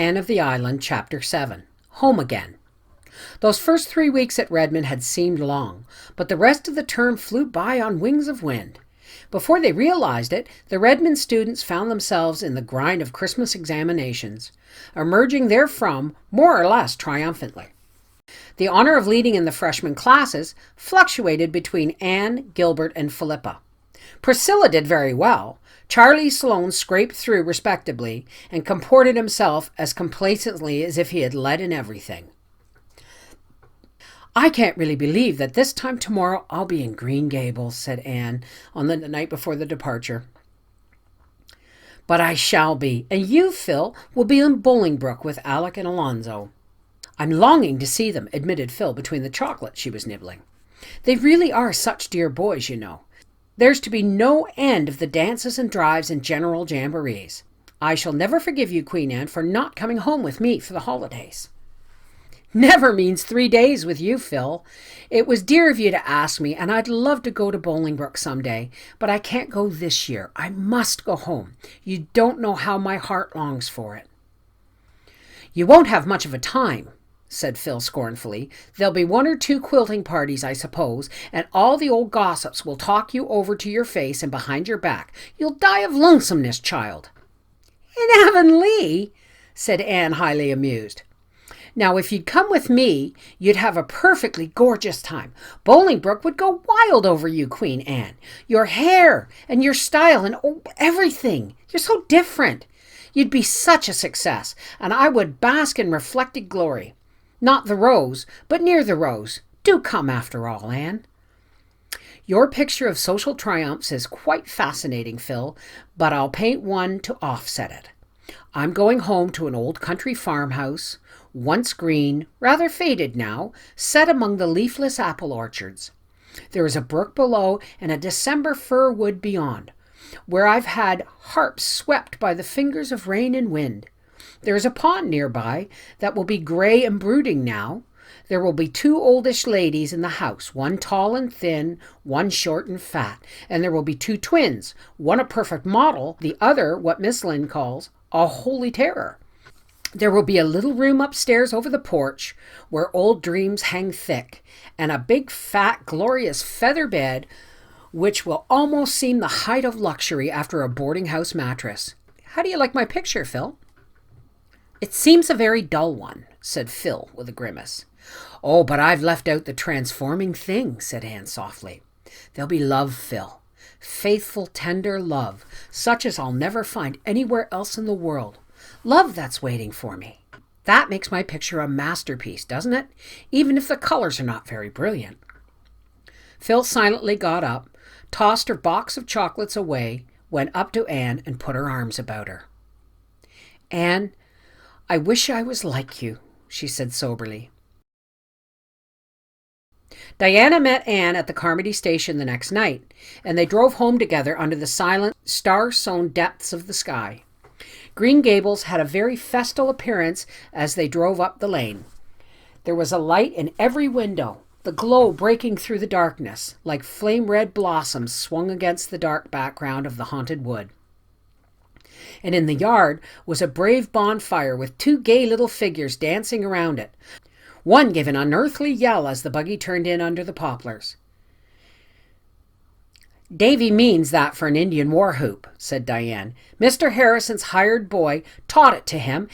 Anne of the Island, Chapter 7, Home Again. Those first 3 weeks at Redmond had seemed long, but the rest of the term flew by on wings of wind. Before they realized it, the Redmond students found themselves in the grind of Christmas examinations, emerging therefrom more or less triumphantly. The honor of leading in the freshman classes fluctuated between Anne, Gilbert, and Philippa. Priscilla did very well. Charlie Sloane scraped through respectably and comported himself as complacently as if he had led in everything. "I can't really believe that this time tomorrow I'll be in Green Gables," said Anne on the night before the departure. "But I shall be, and you, Phil, will be in Bolingbroke with Alec and Alonzo." "I'm longing to see them," admitted Phil between the chocolate she was nibbling. "They really are such dear boys, you know. There's to be no end of the dances and drives and general jamborees. I shall never forgive you, Queen Anne, for not coming home with me for the holidays." "Never means 3 days with you, Phil. It was dear of you to ask me, and I'd love to go to Bolingbroke someday, but I can't go this year. I must go home. You don't know how my heart longs for it." "You won't have much of a time," said Phil scornfully. "There'll be 1 or 2 quilting parties, I suppose, and all the old gossips will talk you over to your face and behind your back. You'll die of lonesomeness, child." "In Avonlea?" said Anne, highly amused. "Now, if you'd come with me, you'd have a perfectly gorgeous time. Bolingbroke would go wild over you, Queen Anne. Your hair and your style and everything. You're so different. You'd be such a success, and I would bask in reflected glory. Not the rose, but near the rose. Do come after all, Anne." "Your picture of social triumphs is quite fascinating, Phil, but I'll paint one to offset it. I'm going home to an old country farmhouse, once green, rather faded now, set among the leafless apple orchards. There is a brook below and a December fir wood beyond, where I've had harps swept by the fingers of rain and wind. There is a pond nearby that will be grey and brooding now. There will be 2 oldish ladies in the house, one tall and thin, one short and fat, and there will be 2 twins, one a perfect model, the other what Miss Lynde calls a holy terror. There will be a little room upstairs over the porch where old dreams hang thick, and a big, fat, glorious feather bed which will almost seem the height of luxury after a boarding-house mattress. How do you like my picture, Phil?" "It seems a very dull one," said Phil with a grimace. "Oh, but I've left out the transforming thing," said Anne softly. "There'll be love, Phil. Faithful, tender love, such as I'll never find anywhere else in the world. Love that's waiting for me. That makes my picture a masterpiece, doesn't it? Even if the colors are not very brilliant." Phil silently got up, tossed her box of chocolates away, went up to Anne and put her arms about her. "Anne, I wish I was like you," she said soberly. Diana met Anne at the Carmody station the next night, and they drove home together under the silent, star-sown depths of the sky. Green Gables had a very festal appearance as they drove up the lane. There was a light in every window, the glow breaking through the darkness, like flame-red blossoms swung against the dark background of the haunted wood. And in the yard was a brave bonfire with 2 gay little figures dancing around it. One gave an unearthly yell as the buggy turned in under the poplars. "Davy means that for an Indian war whoop," said Diane. "Mr. Harrison's hired boy taught it to him.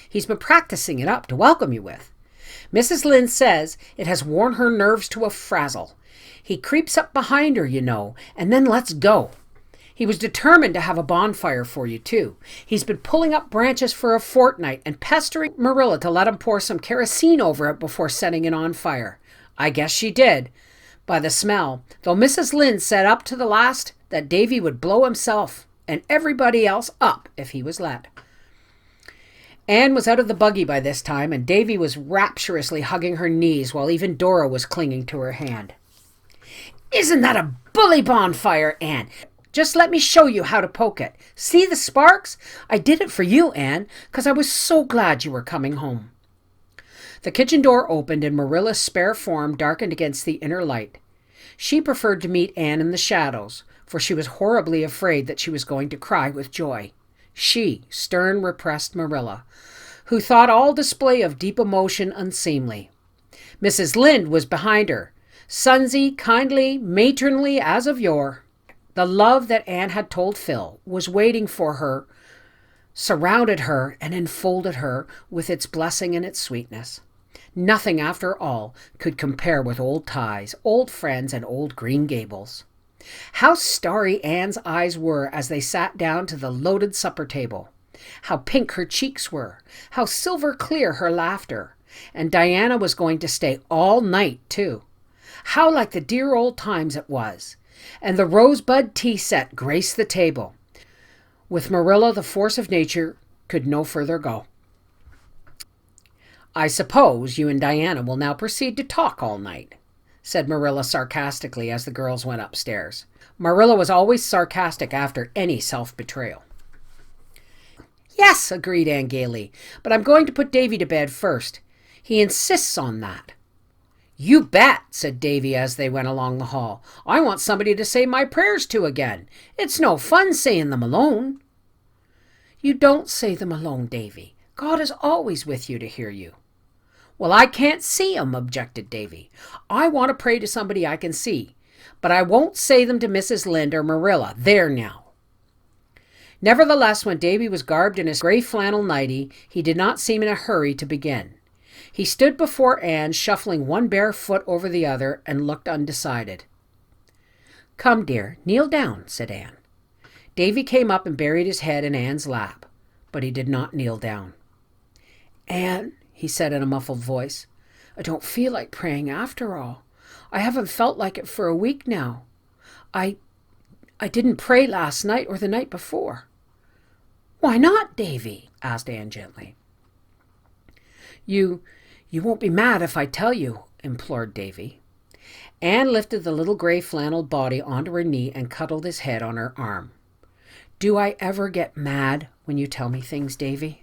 He's been practicing it up to welcome you with. Mrs. Lynde says it has worn her nerves to a frazzle. He creeps up behind her, you know, and then lets go. He was determined to have a bonfire for you, too. He's been pulling up branches for a fortnight and pestering Marilla to let him pour some kerosene over it before setting it on fire. I guess she did, by the smell, though Mrs. Lynde said up to the last that Davy would blow himself and everybody else up if he was let." Anne was out of the buggy by this time, and Davy was rapturously hugging her knees while even Dora was clinging to her hand. "Isn't that a bully bonfire, Anne? Just let me show you how to poke it. See the sparks? I did it for you, Anne, because I was so glad you were coming home." The kitchen door opened and Marilla's spare form darkened against the inner light. She preferred to meet Anne in the shadows, for she was horribly afraid that she was going to cry with joy. She, stern, repressed Marilla, who thought all display of deep emotion unseemly. Mrs. Lynde was behind her, sonsy, kindly, matronly as of yore. The love that Anne had told Phil was waiting for her, surrounded her, and enfolded her with its blessing and its sweetness. Nothing, after all, could compare with old ties, old friends, and old Green Gables. How starry Anne's eyes were as they sat down to the loaded supper table. How pink her cheeks were. How silver clear her laughter. And Diana was going to stay all night, too. How like the dear old times it was. And the rosebud tea set graced the table. With Marilla, the force of nature could no further go. "I suppose you and Diana will now proceed to talk all night," said Marilla sarcastically as the girls went upstairs. Marilla was always sarcastic after any self-betrayal. "Yes," agreed Anne gaily, "but I'm going to put Davy to bed first. He insists on that." "You bet," said Davy as they went along the hall. "I want somebody to say my prayers to again. It's no fun saying them alone." "You don't say them alone, Davy. God is always with you to hear you." "Well, I can't see him," objected Davy. "I want to pray to somebody I can see, but I won't say them to Mrs. Lynde or Marilla. There now." Nevertheless, when Davy was garbed in his gray flannel nightie, he did not seem in a hurry to begin. He stood before Anne, shuffling one bare foot over the other, and looked undecided. "Come, dear, kneel down," said Anne. Davy came up and buried his head in Anne's lap, but he did not kneel down. "Anne," he said in a muffled voice, "I don't feel like praying after all. I haven't felt like it for a week now. I didn't pray last night or the night before." "Why not, Davy?" asked Anne gently. You won't be mad if I tell you," implored Davy. Anne lifted the little gray flannel body onto her knee and cuddled his head on her arm. "Do I ever get mad when you tell me things, Davy?"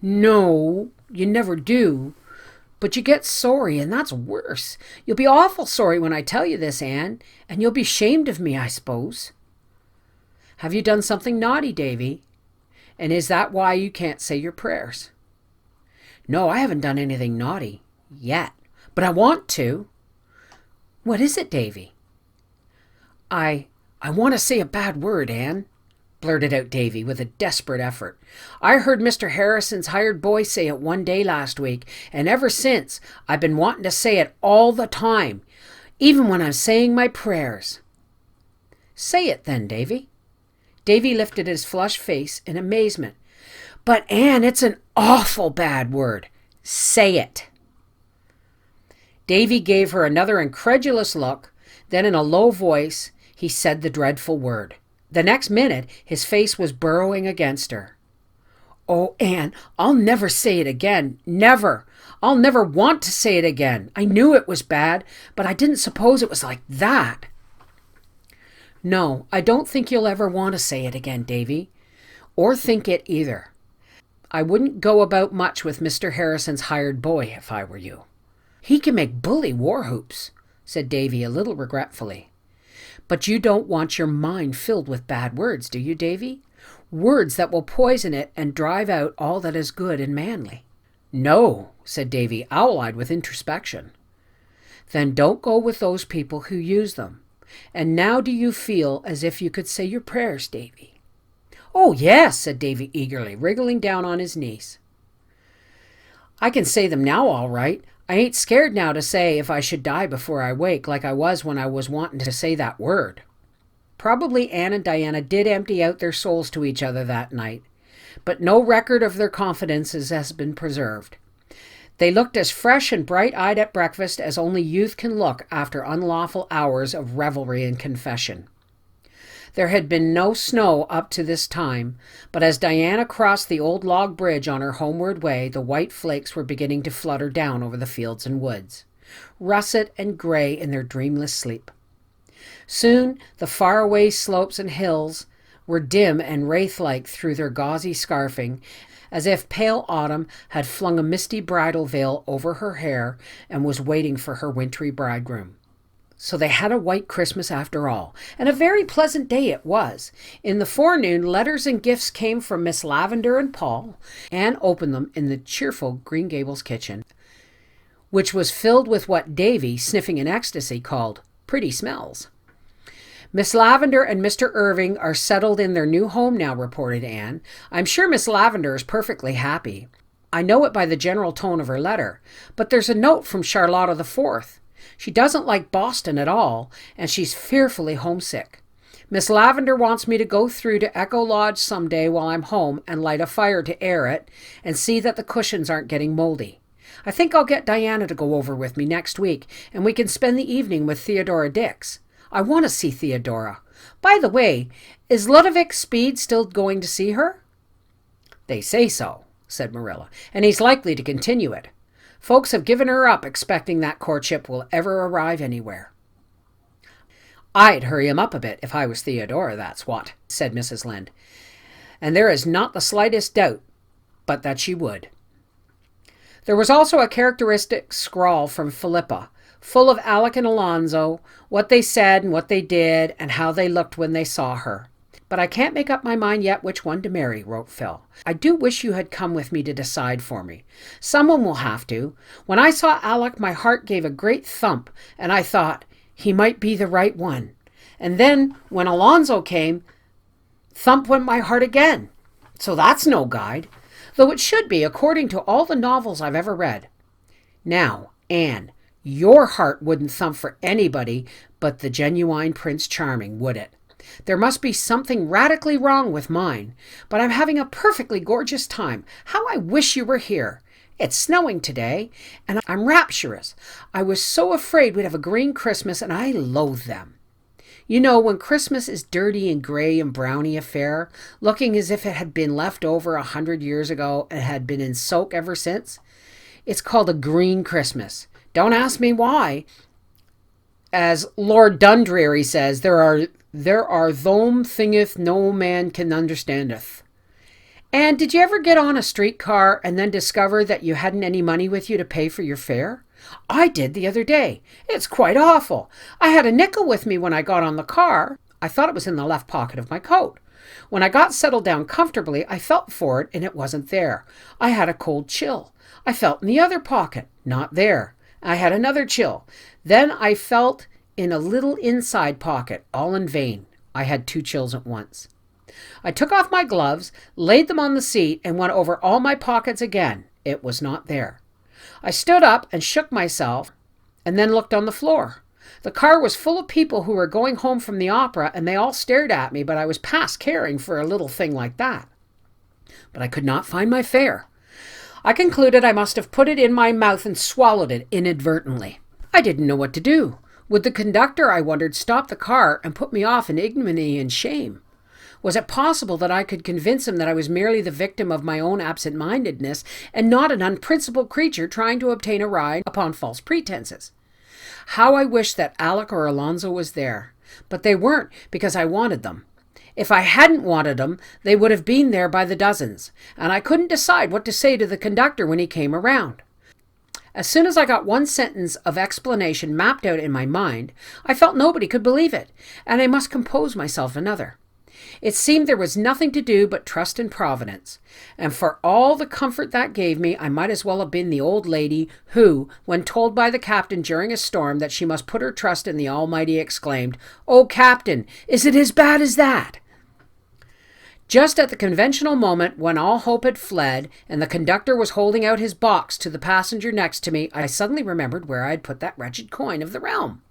"No, you never do. But you get sorry, and that's worse. You'll be awful sorry when I tell you this, Anne, and you'll be ashamed of me, I suppose." "Have you done something naughty, Davy? And is that why you can't say your prayers?" "No, I haven't done anything naughty yet, but I want to." "What is it, Davy?" I want to say a bad word, Anne," blurted out Davy with a desperate effort. "I heard Mr. Harrison's hired boy say it one day last week, and ever since I've been wanting to say it all the time, even when I'm saying my prayers." "Say it then, Davy." Davy lifted his flushed face in amazement. "But Anne, it's an awful bad word. Say it." Davy gave her another incredulous look. Then in a low voice, he said the dreadful word. The next minute, his face was burrowing against her. "Oh, Anne, I'll never say it again. Never. I'll never want to say it again. I knew it was bad, but I didn't suppose it was like that." "No, I don't think you'll ever want to say it again, Davy. Or think it either. I wouldn't go about much with Mr. Harrison's hired boy if I were you." "He can make bully war whoops," said Davy a little regretfully. "But you don't want your mind filled with bad words, do you, Davy? Words that will poison it and drive out all that is good and manly." "No," said Davy, owl-eyed with introspection. "Then don't go with those people who use them. And now do you feel as if you could say your prayers, Davy?" "Oh, yes," said Davy eagerly, wriggling down on his knees. "I can say them now all right. I ain't scared now to say if I should die before I wake, like I was when I was wanting to say that word." Probably Anne and Diana did empty out their souls to each other that night, but no record of their confidences has been preserved. They looked as fresh and bright-eyed at breakfast as only youth can look after unlawful hours of revelry and confession. There had been no snow up to this time, but as Diana crossed the old log bridge on her homeward way, the white flakes were beginning to flutter down over the fields and woods, russet and gray in their dreamless sleep. Soon the faraway slopes and hills were dim and wraith-like through their gauzy scarfing, as if pale autumn had flung a misty bridal veil over her hair and was waiting for her wintry bridegroom. So they had a white Christmas after all, and a very pleasant day it was. In the forenoon, letters and gifts came from Miss Lavendar and Paul. Anne opened them in the cheerful Green Gables kitchen, which was filled with what Davy, sniffing in ecstasy, called pretty smells. Miss Lavendar and Mr. Irving are settled in their new home now, reported Anne. I'm sure Miss Lavendar is perfectly happy. I know it by the general tone of her letter, but there's a note from Charlotta the Fourth. She doesn't like Boston at all, and she's fearfully homesick. Miss Lavendar wants me to go through to Echo Lodge some day while I'm home and light a fire to air it and see that the cushions aren't getting moldy. I think I'll get Diana to go over with me next week, and we can spend the evening with Theodora Dix. I want to see Theodora. By the way, is Ludovic Speed still going to see her? They say so, said Marilla, and he's likely to continue it. Folks have given her up, expecting that courtship will ever arrive anywhere. I'd hurry him up a bit if I was Theodora, that's what, said Mrs. Lynde. And there is not the slightest doubt but that she would. There was also a characteristic scrawl from Philippa, full of Alec and Alonzo, what they said and what they did, and how they looked when they saw her. But I can't make up my mind yet which one to marry, wrote Phil. I do wish you had come with me to decide for me. Someone will have to. When I saw Alec, my heart gave a great thump, and I thought he might be the right one. And then when Alonzo came, thump went my heart again. So that's no guide, though it should be, according to all the novels I've ever read. Now, Anne, your heart wouldn't thump for anybody but the genuine Prince Charming, would it? There must be something radically wrong with mine, but I'm having a perfectly gorgeous time. How I wish you were here. It's snowing today, and I'm rapturous. I was so afraid we'd have a green Christmas, and I loathe them. You know, when Christmas is dirty and gray and browny affair, looking as if it had been left over 100 years ago and had been in soak ever since, it's called a green Christmas. Don't ask me why. As Lord Dundreary says, there are thome thingeth no man can understandeth. And did you ever get on a streetcar and then discover that you hadn't any money with you to pay for your fare? I did the other day. It's quite awful. I had a nickel with me when I got on the car. I thought it was in the left pocket of my coat. When I got settled down comfortably, I felt for it and it wasn't there. I had a cold chill. I felt in the other pocket. Not there. I had another chill. Then I felt in a little inside pocket, all in vain. I had 2 chills at once. I took off my gloves, laid them on the seat, and went over all my pockets again. It was not there. I stood up and shook myself, and then looked on the floor. The car was full of people who were going home from the opera, and they all stared at me, but I was past caring for a little thing like that. But I could not find my fare. I concluded I must have put it in my mouth and swallowed it inadvertently. I didn't know what to do. Would the conductor, I wondered, stop the car and put me off in ignominy and shame? Was it possible that I could convince him that I was merely the victim of my own absent-mindedness and not an unprincipled creature trying to obtain a ride upon false pretenses? How I wished that Alec or Alonzo was there. But they weren't, because I wanted them. If I hadn't wanted them, they would have been there by the dozens, and I couldn't decide what to say to the conductor when he came around. As soon as I got one sentence of explanation mapped out in my mind, I felt nobody could believe it, and I must compose myself another. It seemed there was nothing to do but trust in Providence, and for all the comfort that gave me, I might as well have been the old lady who, when told by the captain during a storm that she must put her trust in the Almighty, exclaimed, "Oh, Captain, is it as bad as that?" Just at the conventional moment when all hope had fled and the conductor was holding out his box to the passenger next to me, I suddenly remembered where I had put that wretched coin of the realm.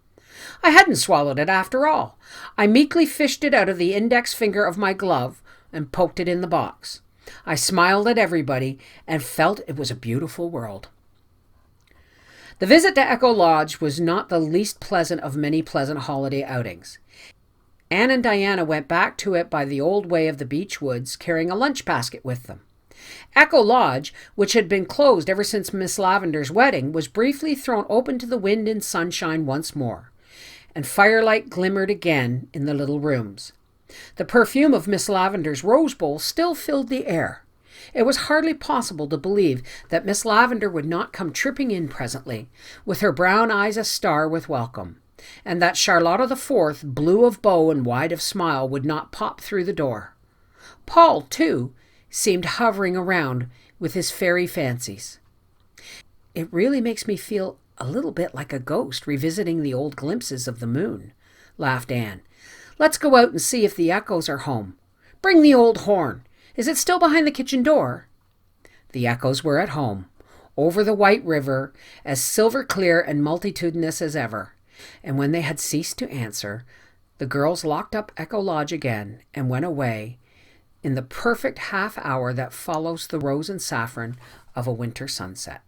I hadn't swallowed it after all. I meekly fished it out of the index finger of my glove and poked it in the box. I smiled at everybody and felt it was a beautiful world. The visit to Echo Lodge was not the least pleasant of many pleasant holiday outings. Anne and Diana went back to it by the old way of the beech woods, carrying a lunch basket with them. Echo Lodge, which had been closed ever since Miss Lavendar's wedding, was briefly thrown open to the wind and sunshine once more, and firelight glimmered again in the little rooms. The perfume of Miss Lavendar's rose bowl still filled the air. It was hardly possible to believe that Miss Lavendar would not come tripping in presently, with her brown eyes a-star with welcome. and that Charlotta the Fourth, blue of bow and wide of smile, would not pop through the door. Paul, too, seemed hovering around with his fairy fancies. It really makes me feel a little bit like a ghost revisiting the old glimpses of the moon, laughed Anne. Let's go out and see if the echoes are home. Bring the old horn. Is it still behind the kitchen door? The echoes were at home, over the white river, as silver clear and multitudinous as ever. And when they had ceased to answer, the girls locked up Echo Lodge again and went away in the perfect half hour that follows the rose and saffron of a winter sunset.